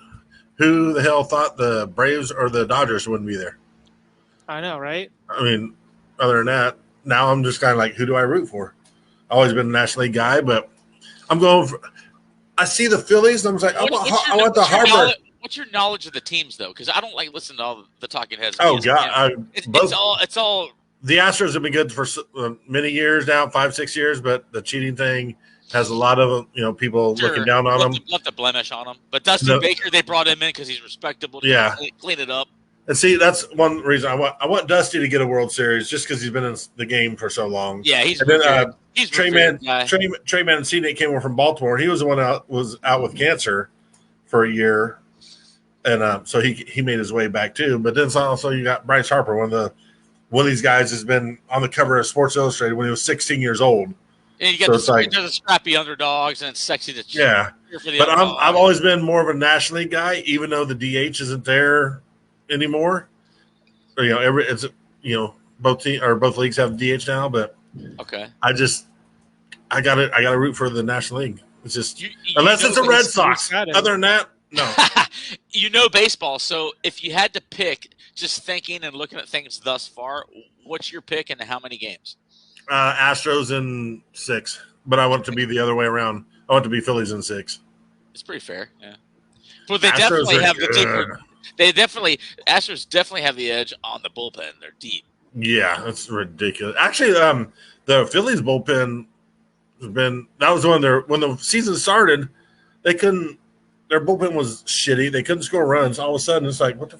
who the hell thought the Braves or the Dodgers wouldn't be there? I know, right? I mean, other than that. Now I'm just kind of like, who do I root for? I've always been a National League guy, but I'm going for – I see the Phillies, and I'm like, I want the Harbor. What's your knowledge of the teams, though? Because I don't like listening to all the talking heads. Oh, God. It's all – the Astros have been good for many years now, 5-6 years, but the cheating thing has a lot of people looking down on them. Left a blemish on them. But Dusty Baker, they brought him in because he's respectable. Clean it up. And see, that's one reason I want Dusty to get a World Series just because he's been in the game for so long. Yeah, he's Trey Mancini came over from Baltimore. He was the one was out with cancer for a year, and so he made his way back too. But then also you got Bryce Harper, one of these guys has been on the cover of Sports Illustrated when he was 16 years old. And you get the scrappy underdogs, and it's sexy to cheer for the underdog. I've always been more of a National League guy, even though the DH isn't there anymore. Or, both leagues have DH now, but okay. I I got to root for the National League. It's just unless it's know a Red Sox. got it. Other than that, no. You know baseball, so if you had to pick, just thinking and looking at things thus far, what's your pick and how many games? Astros in 6, but I want it to be the other way around. I want it to be Phillies in 6. It's pretty fair, yeah. But they Astros definitely are have the good. Astros definitely have the edge on the bullpen. They're deep. Yeah, that's ridiculous. Actually, the Phillies bullpen has been that was one of their when the season started, they couldn't. Their bullpen was shitty. They couldn't score runs. All of a sudden, it's like, what the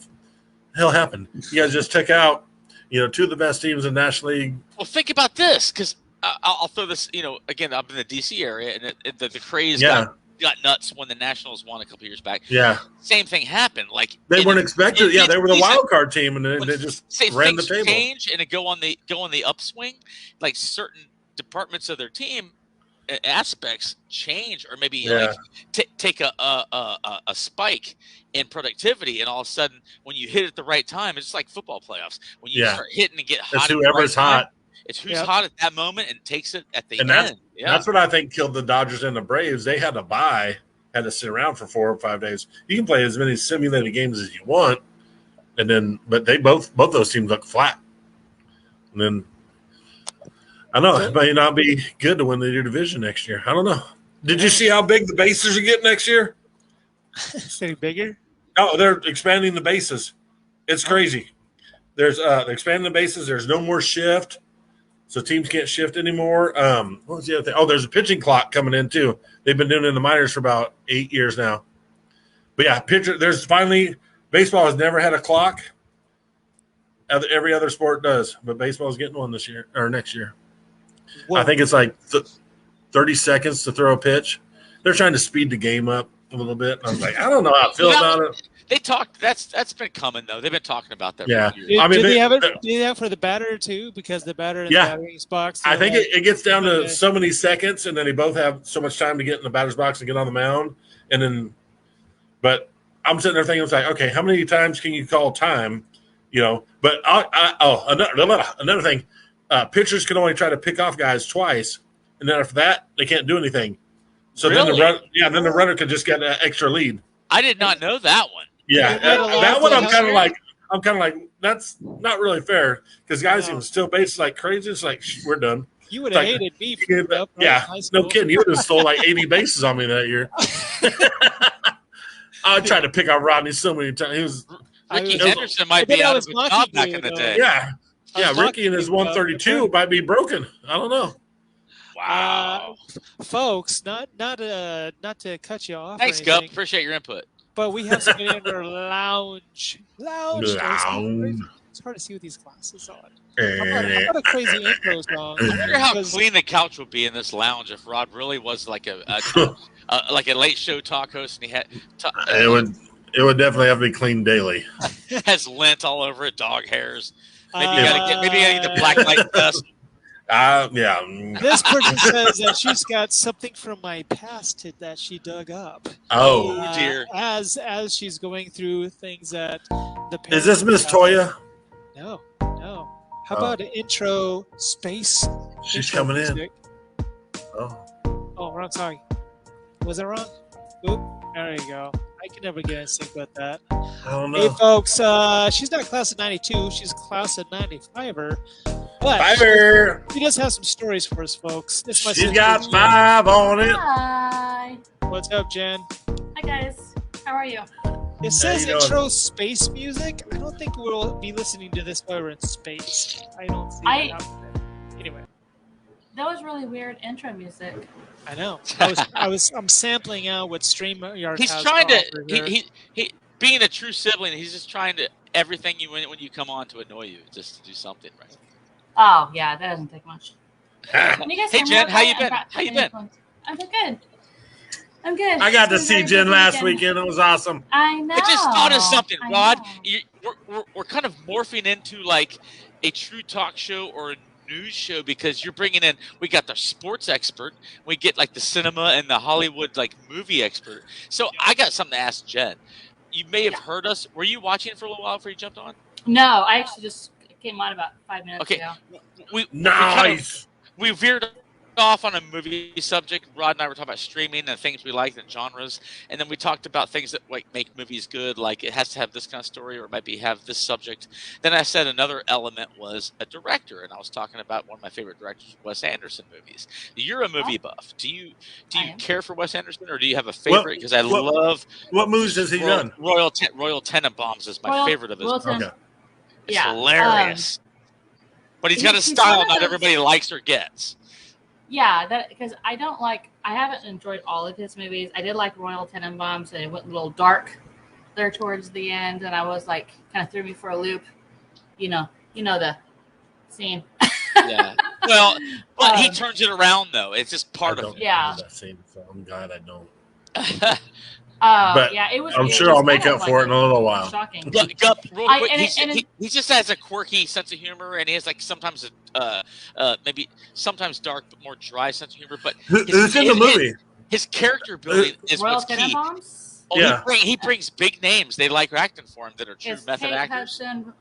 hell happened? You guys just took out, 2 of the best teams in the National League. Well, think about this, because I'll throw this. Again, I'm in the D.C. area, and the craze got nuts when the Nationals won a couple years back. Yeah, same thing happened. Like they weren't expected. Yeah, they were the wild card team, and they just ran the table. Change and go on the upswing. Like certain departments of their team aspects change, or maybe take a spike in productivity, and all of a sudden, when you hit it at the right time, it's like football playoffs. When you start hitting and get hot, it's whoever's hot. It's who's hot at that moment and takes it at the end. That's what I think killed the Dodgers and the Braves. They had to had to sit around for 4 or 5 days. You can play as many simulated games as you want, and then but they both those teams look flat. And then I know it may not be good to win the division next year. I don't know. Did you see how big the bases are getting next year? It's getting bigger. Oh, they're expanding the bases. It's crazy. There's they're expanding the bases. There's no more shift. So teams can't shift anymore. What was the other thing? Oh, there's a pitching clock coming in too. They've been doing it in the minors for about 8 years now. But yeah, there's finally baseball has never had a clock. Every other sport does, but baseball is getting one this year or next year. Whoa. I think it's like 30 seconds to throw a pitch. They're trying to speed the game up a little bit. I was like, I don't know how I feel about it. They talked. That's been coming though. They've been talking about that. Yeah, for years. Do they have it? Do they have for the batter too? Because the batter in the batter's box. I think it gets down to so many seconds, and then they both have so much time to get in the batter's box and get on the mound. And then, but I'm sitting there thinking, it's like, okay, how many times can you call time? But another thing, pitchers can only try to pick off guys twice, and then after that, they can't do anything. So then the runner could just get an extra lead. I did not know that one. Yeah, that one I'm kind of like, that's not really fair because guys can still base like crazy. It's like we're done. You would have hated me. No kidding. You would have stole like 80 bases on me that year. I tried to pick out Rodney so many times. Ricky Henderson might be out of his job back in the day. Yeah. Ricky and his 132 might be broken. I don't know. Wow, folks, not to cut you off. Thanks, Gup. Appreciate your input. But we have some indoor lounge. It's hard to see with these glasses on. How about a crazy intro song? I wonder how clean the couch would be in this lounge if Rod really was like a late show talk host and he had. It would definitely have to be cleaned daily. Has lint all over it, dog hairs. Maybe you gotta get the black light dust. Yeah. This person says that she's got something from my past that she dug up. Oh dear! As she's going through things that the is this Miss Toya? No. How about an intro space? She's coming music? in. Oh, wrong song. Was it wrong? Oop! There you go. I can never get in sync with that. I don't know. Hey, folks, she's not class of 92. She's class of 95er. But she does have some stories for us, folks. She's got 5 on it. Hi. What's up, Jen? Hi, guys. How are you? It says intro space music. I don't think we'll be listening to this while we're in space. I don't see that happening. Anyway. That was really weird intro music. I know. I'm sampling out what StreamYard He's has trying to to. He being a true sibling. He's just trying to everything when you come on to annoy you, just to do something right. Oh yeah, that doesn't take much. Hey Jen, how you been? I'm good. I'm good. I got to see Jen last weekend. It was awesome. I know. I just thought of something, Rod. We're kind of morphing into like a true talk show or a news show because you're bringing in. We got the sports expert. We get like the cinema and the Hollywood like movie expert. So I got something to ask Jen. You may have heard us. Were you watching for a little while before you jumped on? No, I actually just came on about 5 minutes ago. We nice. We veered off on a movie subject. Rod and I were talking about streaming and things we liked and genres, and then we talked about things that like make movies good, like it has to have this kind of story or maybe have this subject. Then I said another element was a director, and I was talking about one of my favorite directors, Wes Anderson movies. You're a movie buff. Do you care for Wes Anderson, or do you have a favorite? Because I love what movies has he done? Royal Tenenbaums is my favorite of his movies. Okay. It's hilarious. But he's got a style not everybody likes or gets. Yeah, that because I haven't enjoyed all of his movies. I did like Royal Tenenbaums, and it went a little dark there towards the end, and I was like, kind of threw me for a loop. You know the scene. Yeah. Well, but he turns it around though. It's just part of it. Yeah. That scene, so I'm glad I don't. But yeah, it was. I'm sure I'll make up for it in a little while. Shocking. Gup, real quick, he just has a quirky sense of humor, and he has like sometimes maybe sometimes dark but more dry sense of humor. But who's in the movie? His character building is Royal what's key. Tenenbaums? Oh, yeah. He brings big names. They like acting for him that are true method Kate actors. Hudson,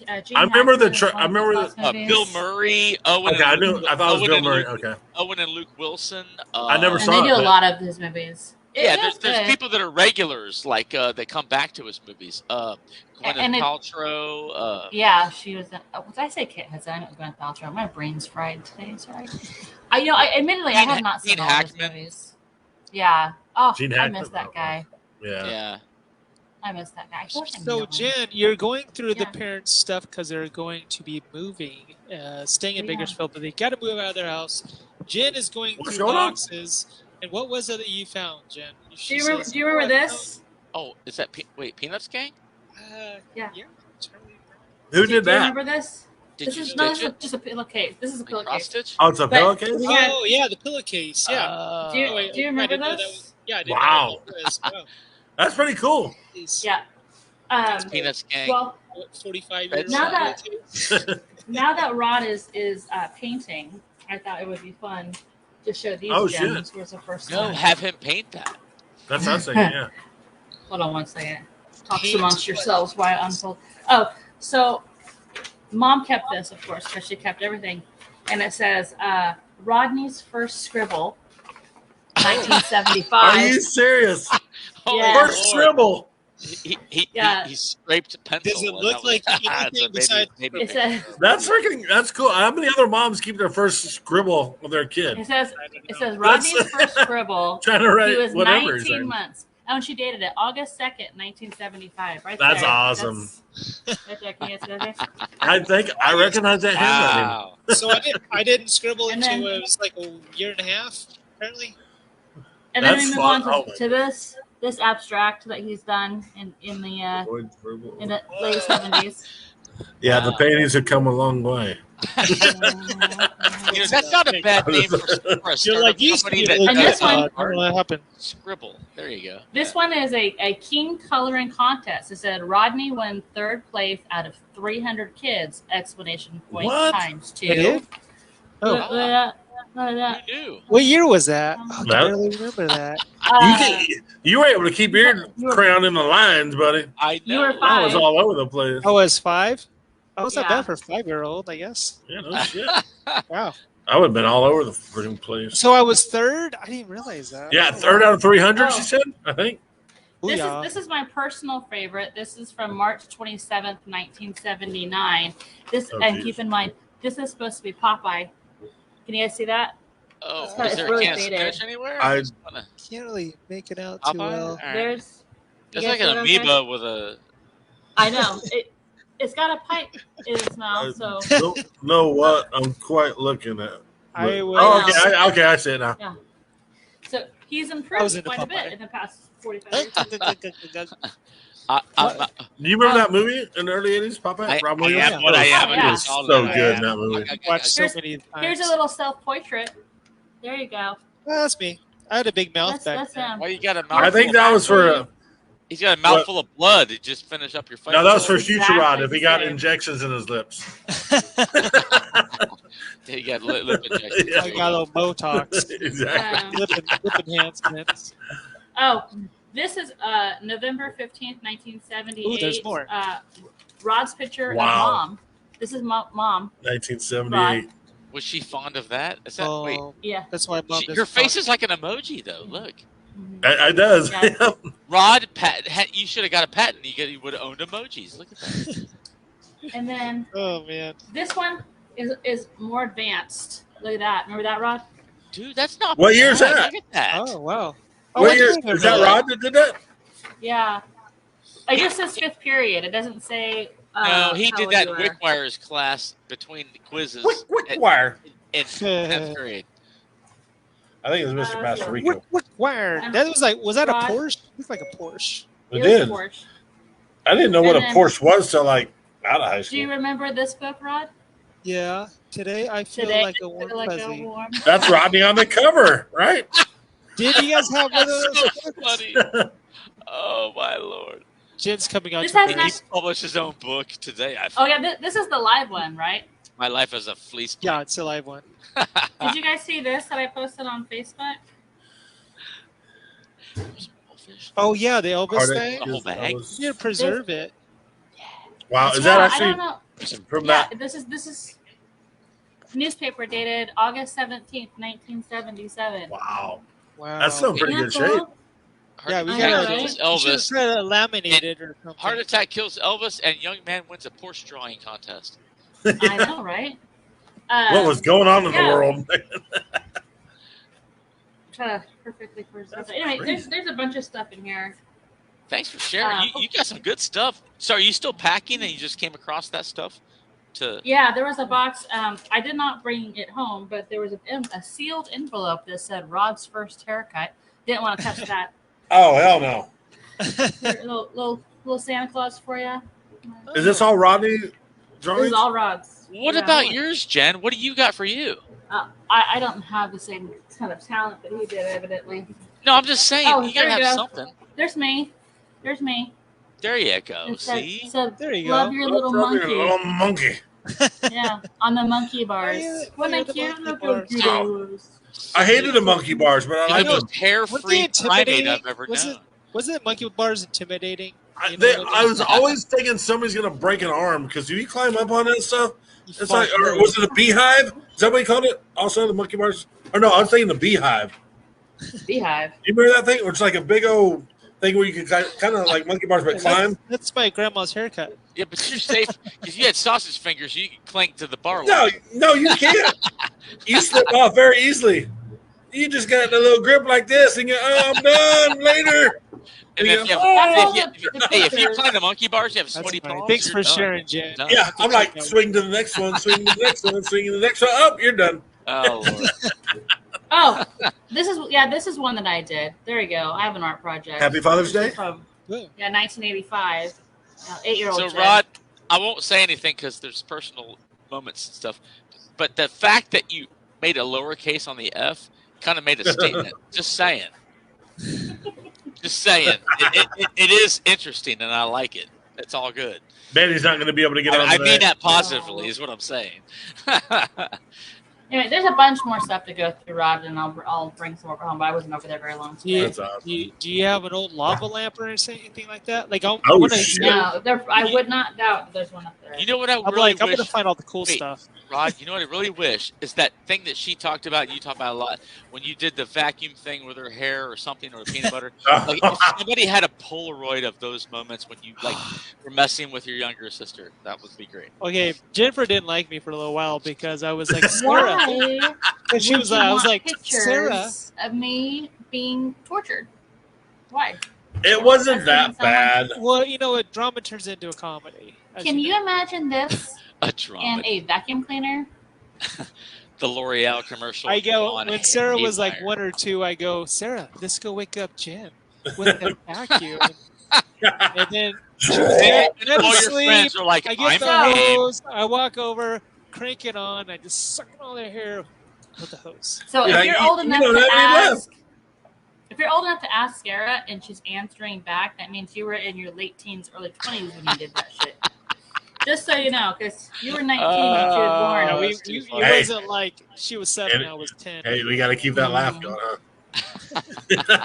I remember Bill Murray. Owen. Okay, I thought it was Bill Murray. Okay. Owen and Luke Wilson. I never and saw they it. do a lot of his movies. Yeah, there's people that are regulars, like they come back to his movies. Gwyneth Paltrow. Yeah, she was. Did I say Kate Hudson? I know Gwyneth Paltrow. My brain's fried today. Sorry. Admittedly, I have not seen all of his movies. Yeah. Oh, I miss that guy. Yeah. I miss that guy. So, Jen, you're going through the parents' stuff because they're going to be moving, staying in Bakersfield, but they got to move out of their house. Jen is going through boxes. And what was it that you found, Jen? Do you remember this? Oh, is that Peanuts Gang? Yeah. Who did that? Do you remember this? This is just a pillowcase. This is a pillowcase. Oh, it's a pillowcase? Oh, yeah, the pillowcase. Yeah. Do you remember this? Yeah, I did. Wow. Wow. That's pretty cool. Yeah. Peanuts Gang. Well, 45 years. now that Rod is painting, I thought it would be fun to show these gems. Was the first time. No, have him paint that. That's what I'm saying, yeah. Hold on one second. Talk amongst yourselves while I unfold. Oh, so Mom kept this, of course, because she kept everything. And it says, Rodney's first scribble, 1975. Are you serious? First scribble. He scraped a pencil. Does it look like anything besides? That's cool. How many other moms keep their first scribble of their kid? It says Rodney's first scribble. Trying to write he was whatever 19 months. Oh, and she dated it August 2nd, 1975. Right That's there. awesome. Right there. Can you see that? I recognize that handwriting. So I didn't scribble until it was like a year and a half, apparently. And then we move on to this abstract that he's done in the late 70s. Yeah, the paintings have come a long way. That's not a bad name for a startup company and this one, what happened? Scribble. There you go. This one is a King coloring contest. It said Rodney won third place out of 300 kids! Exclamation point times 2. What year was that? I barely remember that. You were able to keep your crown in the lines, buddy. I know. You were 5. I was all over the place. I was 5. I was not bad for a 5-year-old, I guess. Yeah, no shit. Wow. I would have been all over the freaking place. So I was 3rd? I didn't realize that. Yeah, 3rd out of 300, she said, I think. This is my personal favorite. This is from March 27th, 1979. And keep in mind, this is supposed to be Popeye. Can you guys see that? Oh, is there really a can sketch anywhere? I can't really make it out too well. There's like an amoeba with a... I know. It's got a pipe in its mouth, so... Don't know what I'm quite looking at. I will. Okay, I see it now. Yeah. So he's improved quite a bit in the past 45 years. Do you remember that movie in the early 80s, Popeye? Rob Williams? It was so good in that movie. Watched so many times. Here's a little self-portrait. There you go. Well, that's me. I had a big mouth back then. Why you got a mouth? I think that was for... He's got a mouthful of blood. To just finish up your fight. No, that was for Future Rod if he got injections in his lips. Yeah, he got lip injections. Yeah. I got a little Botox. Exactly. Lip enhancements. Oh, this is November 15th, 1978. Ooh, there's more. Rod's picture of Mom. This is Mom. 1978. Was she fond of that? Is that wait? Yeah. That's why Mom Her face is like an emoji, though. Look, It does. Yeah. Rod, you should have got a patent. You would have owned emojis. Look at that. And then Oh man. this one is more advanced. Look at that. Remember that, Rod? Dude, that's not. What year's bad. that? Look at that. Oh wow. What year I is that? Rod that did that? Yeah. It just says 5th period. It doesn't say. No, he how did old that you in are. Wickwire's class between the quizzes. Quick wire. In 10th grade. I think it was Mr. Pastor Rico. What wire? That was that a Rod. Porsche? It's like a Porsche. We It was did. Porsche. I didn't know what a And then- Porsche was till like out of high Do you school. remember this book, Rod? Yeah. Today I feel Today, like a warm Feel like a fuzzy. warm. That's Rodney on the cover, right? Did you guys have one of That's those? so funny. Oh my lord! Jen's coming out This to has He Paris. published his own book today. Oh yeah, this is the live one, right? My life as a fleece. Yeah, it's a live one. Did you guys see this that I posted on Facebook? Oh yeah, the Elvis Hard thing. The whole bag? You need to preserve it. Wow, is Yeah, that I actually don't know. from Yeah, that? this is newspaper dated August 17th, 1977. Wow, Wow. that's still in pretty Isn't good that shape. cool? Yeah, we I gotta. know, Attack right? kills You should Elvis. try to laminate it or something. Heart attack kills Elvis, and young man wins a Porsche drawing contest. I know, right? What was going on in the yeah. world? Try to perfectly preserve That's it. Anyway, crazy. there's a bunch of stuff in here. Thanks for sharing. You got some good stuff. So are you still packing, and you just came across that stuff? Yeah, there was a box. I did not bring it home, but there was a sealed envelope that said Rod's first haircut. Didn't want to touch that. Oh hell no! Here, little Santa Claus for you. Is this all Rodney This drawings? is all Rod's. What Yeah. about yours, Jen? What do you got for you? I don't have the same kind of talent that he did, evidently. No, I'm just saying Oh, you there gotta you have go. something. There's me. There's me. There you go. It said, See, said, There you love go. your little Love your monkey. little monkey. Yeah, on the monkey bars. yeah, Wasn't yeah, that the cute? monkey Look bars. how cute I was. I hated the monkey bars, but I the like them. most hair-free What's the primate intimidating- I've ever was known. Wasn't monkey bars intimidating? You know what I mean? was always thinking somebody's gonna break an arm because if you climb up on that stuff, You it's fall like, or through. was it a beehive? Is that what you called it? Also, the monkey bars? Or no, I was thinking the beehive. Beehive. You remember that thing? Where it's like a big old thing where you can kind of like monkey bars, but climb. That's my grandma's haircut. Yeah, but you're safe because you had sausage fingers. You could cling to the bar. No, you can't. You slip off very easily. You just got a little grip like this, and you're, oh, I'm done later. And You then go, if you climb the monkey bars, you have That's sweaty funny. palms. Thanks you're for done. sharing, Jen. Done. Yeah, I'm like, swing to the next one, swing to the next one, swing to the next one. Up, you're done. Oh, Lord. Oh, this is one that I did. There you go. I have an art project. Happy Father's This is Day. From Good. 1985. 8-year-old. So, Jen. Rod, I won't say anything because there's personal moments and stuff. But the fact that you made a lowercase on the F kind of made a statement. Just saying. Just saying. It is interesting, and I like it. It's all good. Betty's not going to be able to get on I to mean that. that positively is what I'm saying. Anyway, there's a bunch more stuff to go through, Rod, and I'll bring some over home. But I wasn't over there very long. Yeah. That's awesome. Do you have an old lava lamp or anything like that? Like, I Oh, wanna, shit. No, I would not doubt there's one up there. You know what I I'm really like, I'm wish, gonna find all the cool Wait. stuff. Rod, you know what I really wish is that thing that she talked about, you talk about a lot, when you did the vacuum thing with her hair or something, or the peanut butter. Like, if somebody had a Polaroid of those moments when you like were messing with your younger sister, that would be great. Okay, Jennifer didn't like me for a little while because I was like, Sarah. Why? And she would was you like, I was want like, pictures Sarah. of me being tortured. Why? It wasn't that bad. Well, you know what? Drama turns into a comedy. as Can you know. imagine this A drama. and a vacuum cleaner? The L'Oreal commercial. I go, on when Sarah was like haywire. 1 or 2, I go, Sarah, let's go wake up Jen with the vacuum. And then she was And like, I'm all your asleep. friends are like, I I'm get the game. hose, I walk over, crank it on, I just suck all their hair with the hose. So Yeah, if you're you- old you enough don't to have any ask, left. if you're old enough to ask Sarah and she's answering back, that means you were in your late teens, early 20s when you did that shit. Just so you know, because you were 19 when she was born. No, that's too it funny. Hey. wasn't like she was 7, And- I was 10. Hey, we got to keep that laugh going, huh? you got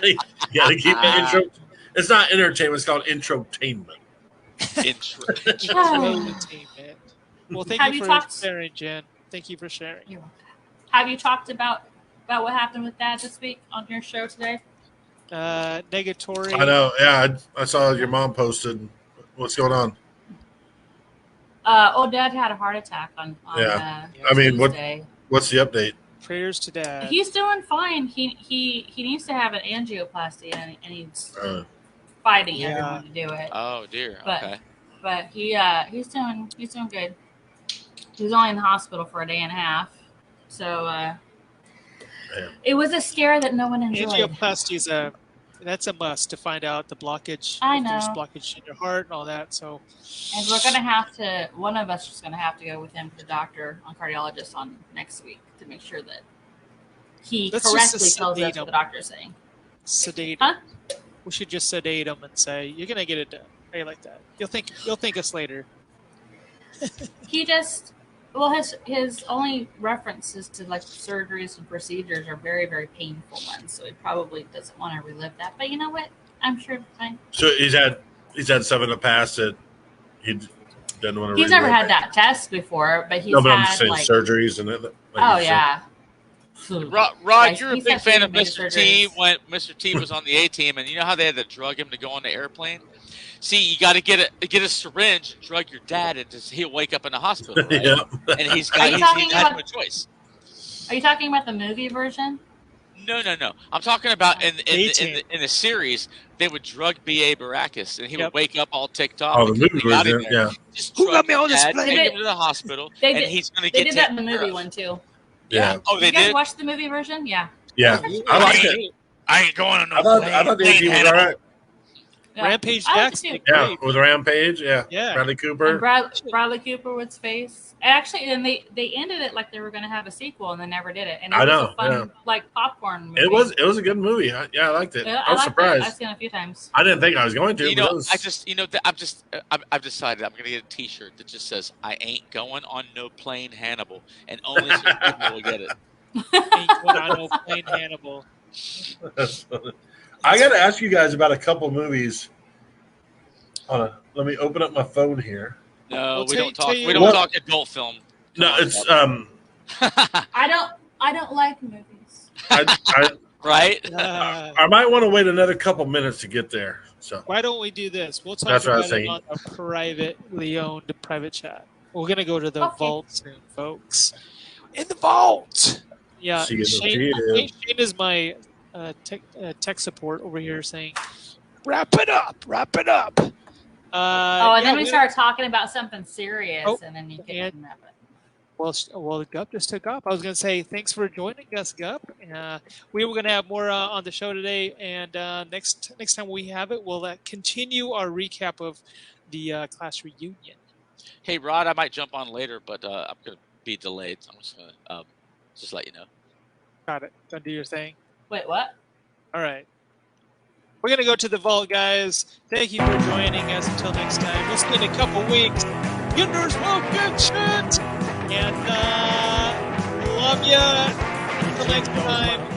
to keep that Ah. intro. It's not entertainment. It's called introtainment. Intro. Entertainment. Well, thank Have you you for talked- sharing, Jen. Thank you for sharing. You're welcome. Have you talked about what happened with Dad this week on your show today? Negatory. I know. Yeah, I saw your mom posted. What's going on? Dad had a heart attack on Yeah. I mean, Tuesday. what's the update? Prayers to Dad. He's doing fine. He needs to have an angioplasty, and he's fighting everyone to do it. Oh dear. But, Okay. But he's doing good. He was only in the hospital for a day and a half, so it was a scare that no one enjoyed. Angioplasty is that's a must to find out the blockage. I if know. There's blockage in your heart and all that. So, and we're gonna have to. One of us is gonna have to go with him to the doctor, cardiologist, on next week to make sure that he correctly tells us what the doctor's saying. Sedate. Huh? We should just sedate him and say, "You're gonna get it done." How you like that? You'll thank us later. He just. Well, his only references to like surgeries and procedures are very, very painful ones, so he probably doesn't want to relive that. But you know what? I'm sure it's fine. So he's had some in the past that he doesn't want to. He's never had that test before, but he's no, but I'm had just saying like surgeries and it. Like oh yeah. Rod, you're a big fan of major Mr. T surgeries. when Mr. T was on the A team, and you know how they had to drug him to go on the airplane. See, you got to get a syringe, and drug your dad, and he'll wake up in the hospital, right? Yeah. And he's Are you talking got about- no choice. Are you talking about the movie version? No. I'm talking about in A-Team. the series, they would drug B.A. Baracus, and he would wake up all ticked off. Oh, the because movie they got him version, there. yeah. Just Who drug got me on his this dad, plane? take him to the hospital, They and did- he's going to They get did that in the taken care movie of. one too. Yeah. Oh, they You guys did? watched the movie version? Yeah. Yeah. I liked it. I ain't going on no I thought plane. the AT was all right. Yeah. Rampage I liked Jackson. it too. Yeah, Great. with Rampage. Yeah. Yeah. Bradley And Cooper. Bradley Cooper with his face. Actually, and they ended it like they were going to have a sequel, and they never did it. And it I was know, a fun, yeah. like popcorn movie. It was a good movie. I liked it. Yeah, I was liked it. surprised. I've seen it a few times. I didn't think I was going to. You but know, it was, I've decided I'm going to get a T-shirt that just says "I ain't going on no plane, Hannibal," and only certain people will get it. Ain't going on no plane, Hannibal. I got to ask you guys about a couple movies. Hold on. Let me open up my phone here. No, Well, we tell- don't talk. tell you We don't what- talk adult film. No, Come on, it's Bob. I don't like movies. I right. I might want to wait another couple minutes to get there. So Why don't we do this? We'll talk That's what I about was it saying. on a privately owned private chat. We're gonna go to the Okay. vault soon, folks. In the vault. Yeah, See you Shane later. is my tech support over here saying, "Wrap it up, wrap it up." And then we start talking about something serious, Oh, and then you and- can wrap it. Well, Gup just took off. I was going to say thanks for joining us, Gup. We were going to have more on the show today, and next time we have it, we'll continue our recap of the class reunion. Hey, Rod, I might jump on later, but I'm going to be delayed. So I'm just going to just let you know. Got it. Don't do your thing. Wait, what? All right. We're going to go to the vault, guys. Thank you for joining us. Until next time. We'll see you in a couple weeks. YeNDoR'S WiLDCaT. And love ya. Until next time.